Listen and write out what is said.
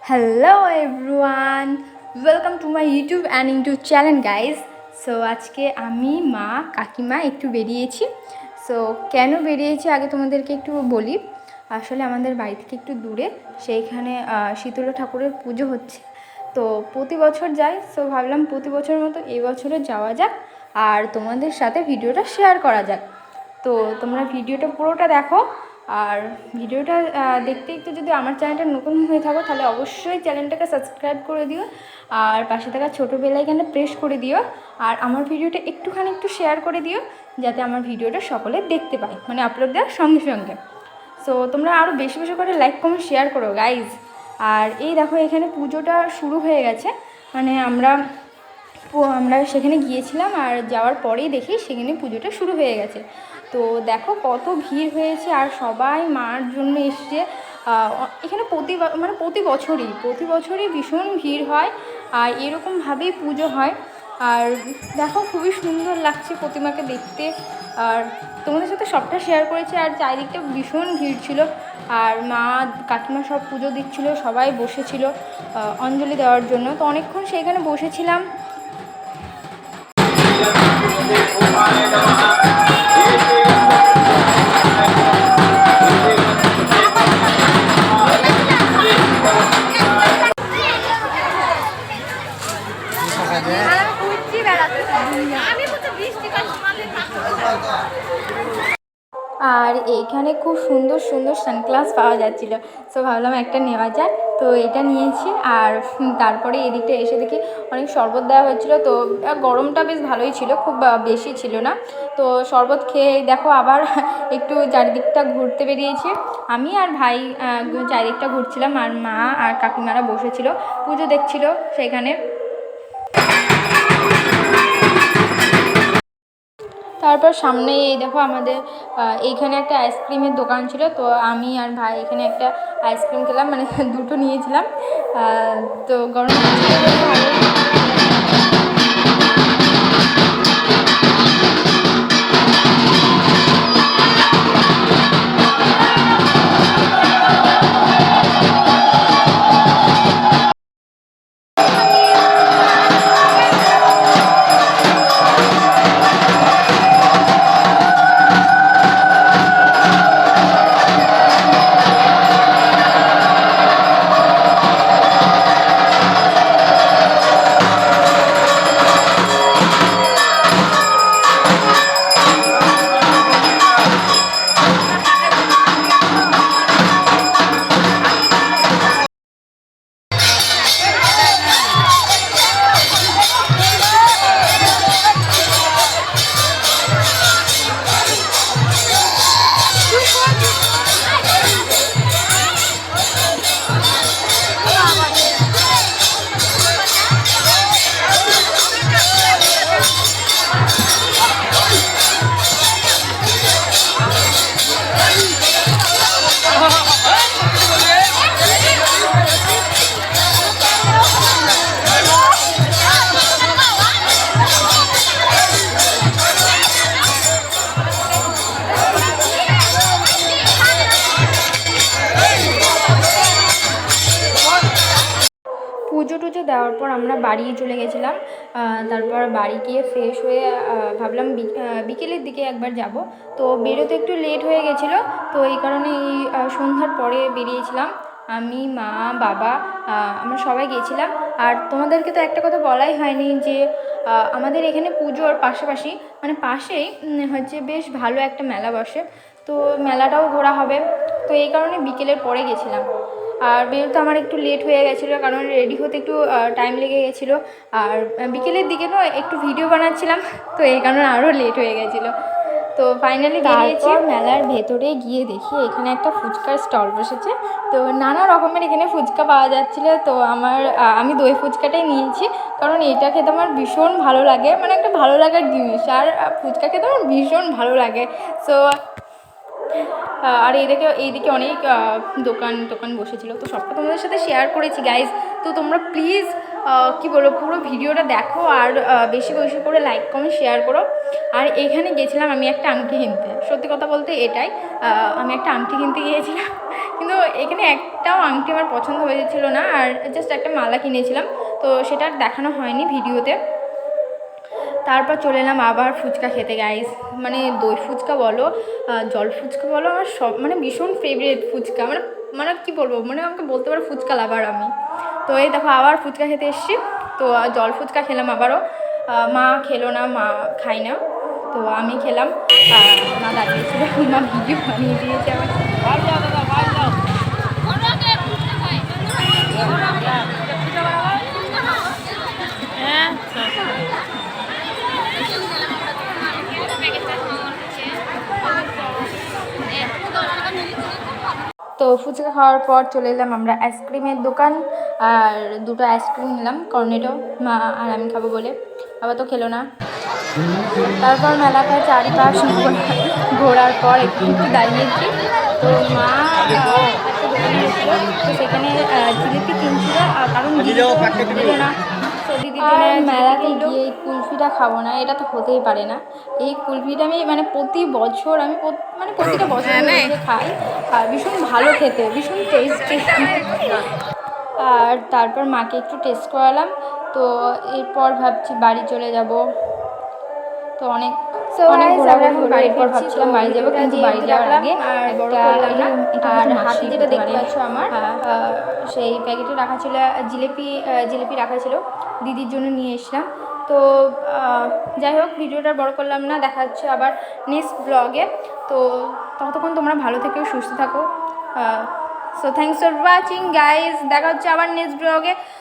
Hello everyone, welcome to my YouTube and YouTube channel guys. So আজকে আমি, মা, কাকিমা একটু বেরিয়েছি। সো কেন বেরিয়েছি আগে তোমাদেরকে একটু বলি। আসলে আমাদের বাড়ি থেকে একটু দূরে সেইখানে শীতলা ঠাকুরের পুজো হচ্ছে, তো প্রতি বছর যাই। সো ভাবলাম প্রতি বছরের মতো এই বছরও যাওয়া যাক আর তোমাদের সাথে ভিডিওটা শেয়ার করা যাক। তো তোমরা ভিডিওটা পুরোটা দেখো, আর ভিডিওটা দেখতে দেখতে যদি আমার চ্যানেলটা নতুন হয়ে থাকো তাহলে অবশ্যই চ্যানেলটাকে সাবস্ক্রাইব করে দিও আর পাশে থাকা ছোটো বেল আইকনটা প্রেস করে দিও আর আমার ভিডিওটা একটু শেয়ার করে দিও যাতে আমার ভিডিওটা সকলে দেখতে পায়, মানে আপলোড দেওয়ার সঙ্গে সঙ্গে। সো তোমরা আরও বেশি বেশি করে লাইক কমেন্ট শেয়ার করো গাইজ। আর এই দেখো এখানে পুজোটা শুরু হয়ে গেছে, মানে আমরা সেখানে গিয়েছিলাম আর যাওয়ার পরেই দেখি সেখানে পুজোটা শুরু হয়ে গেছে। তো দেখো কত ভিড় হয়েছে আর সবাই মার জন্য এসছে। এখানে প্রতি বছরই ভীষণ ভিড় হয় আর এরকমভাবেই পুজো হয়। আর দেখো খুবই সুন্দর লাগছে প্রতিমাকে দেখতে, আর তোমাদের সাথে সবটা শেয়ার করেছি। আর চারিদিকটা ভীষণ ভিড় ছিল আর মা কাকিমা সব পুজো দিচ্ছিলো, সবাই বসেছিল অঞ্জলি দেওয়ার জন্য। তো অনেকক্ষণ সেইখানে বসেছিলাম। আর এইখানে খুব সুন্দর সুন্দর সানগ্লাস পাওয়া যাচ্ছিলো, সো ভাবলাম একটা নেওয়া যায়, তো এটা নিয়েছি। আর তারপরে এদিকটা এসে দেখি অনেক শরবত দেওয়া হয়েছিলো, তো গরমটা বেশ ভালোই ছিল, খুব বেশি ছিল না। তো শরবত খেয়ে দেখো আবার একটু চারিদিকটা ঘুরতে বেরিয়েছি। আমি আর ভাই চারিদিকটা ঘুরছিলাম আর মা আর কাকিমারা বসেছিল পুজো দেখছিল সেখানে। তারপর সামনে এই দেখো আমাদের এইখানে একটা আইসক্রিমের দোকান ছিল, তো আমি আর ভাই এখানে একটা আইসক্রিম খেলাম, মানে দুটো নিয়েছিলাম। তো গরম পুজো টুজো দেওয়ার পর আমরা বাড়ি চলে গেছিলাম। তারপর বাড়ি গিয়ে ফ্রেশ হয়ে ভাবলাম বিকেলের দিকে একবার যাব। তো বেরোতে একটু লেট হয়ে গেছিলো, তো এই কারণে এই সন্ধ্যার পরে বেরিয়েছিলাম আমি, মা, বাবা, আমরা সবাই গেছিলাম। আর তোমাদেরকে তো একটা কথা বলাই হয়নি যে আমাদের এখানে পুজোর পাশাপাশি মানে পাশেই হচ্ছে বেশ ভালো একটা মেলা বসে, তো মেলাটাও ঘোরা হবে। তো এই কারণে বিকেলের পরে গেছিলাম। আর বেরোতে আমার একটু লেট হয়ে গেছিলো কারণ রেডি হতে একটু টাইম লেগে গেছিলো। আর বিকেলের দিকে না একটু ভিডিও বানাচ্ছিলাম, তো এই কারণে আরও লেট হয়ে গেছিলো। তো ফাইনালি বেরিয়েছি। মেলার ভেতরে গিয়ে দেখি এখানে একটা ফুচকার স্টল বসেছে, তো নানা রকমের এখানে ফুচকা পাওয়া যাচ্ছিলো। তো আমি দই ফুচকাটাই নিয়েছি কারণ এটা খেতে আমার ভীষণ ভালো লাগে, মানে একটা ভালো লাগার জিনিস। আর ফুচকা খেতে আমার ভীষণ ভালো লাগে। সো আর এইদিকে অনেক দোকান বসেছিল, তো সবটা তোমাদের সাথে শেয়ার করেছি গাইজ। তো তোমরা প্লিজ কি বলবো, পুরো ভিডিওটা দেখো আর বেশি বেশি করে লাইক কমেন্ট শেয়ার করো। আর এখানে গেছিলাম আমি একটা আংটি কিনতে, সত্যি কথা বলতে এটাই, আমি একটা আংটি কিনতে গিয়েছিলাম, কিন্তু এখানে একটাও আংটি আমার পছন্দ হয়েছিল না, আর জাস্ট একটা মালা কিনেছিলাম, তো সেটা আর দেখানো হয়নি ভিডিওতে। তারপর চলে এলাম আবার ফুচকা খেতে গাইস, মানে দই ফুচকা বলো জল ফুচকা বলো, আমার সব মানে ভীষণ ফেভারিট ফুচকা, মানে মানে কী বলবো, মানে আমাকে বলতে পারো ফুচকা লাভার আমি। তো এই দেখো আবার ফুচকা খেতে এসেছি, তো জল ফুচকা খেলাম আবারও, মা খেলো না, মা খাই না, তো আমি খেলাম। মা দাঁড়িয়েছিল, মা ভিডিও বানিয়ে দিয়েছে আমার। তো ফুচকা খাওয়ার পর চলে এলাম আমরা আইসক্রিমের দোকান, আর দুটো আইসক্রিম নিলাম কর্নেটো, মা আর আমি খাবো বলে, বাবা তো খেলো না। তারপর মেলাটা চারিপাশ ঘোরার পর একটু দাঁড়িয়েছি, তো মা একটা দোকানে গেছিলো, তো সেখানে জিলিপি কিনছিল, কারণ দিল না, তো দিদির জন্য মেলাতে গিয়ে এই কুলফিটা খাবো না, এটা তো হতেই পারে না। এই কুলফিটা আমি মানে প্রতি বছর আমি মানে প্রতিটা বছর খাই, আর ভীষণ ভালো খেতে, ভীষণ টেস্টি। আর তারপর মাকে একটু টেস্ট করালাম, তো এরপর ভাবছি বাড়ি চলে যাব, তো অনেক ঘোরাঘুরি হলো, এরপর ভাবছিলাম বাড়ি যাবো, কিন্তু বাড়ি যাওয়ার আগে আর হাতে যেটা দেখতে পাচ্ছ আমার সেই প্যাকেটে রাখা ছিল জিলিপি রাখা ছিল, দিদির জন্য নিয়ে এসলাম। তো যাই হোক, ভিডিওটা বড় করলাম না, দেখা হচ্ছে আবার নেক্সট ব্লগে। তো ততক্ষণ তোমরা ভালো থেকো, সুস্থ থাকো। So thanks for watching guys, দেখা হচ্ছে আবার নেক্সট ব্লগে।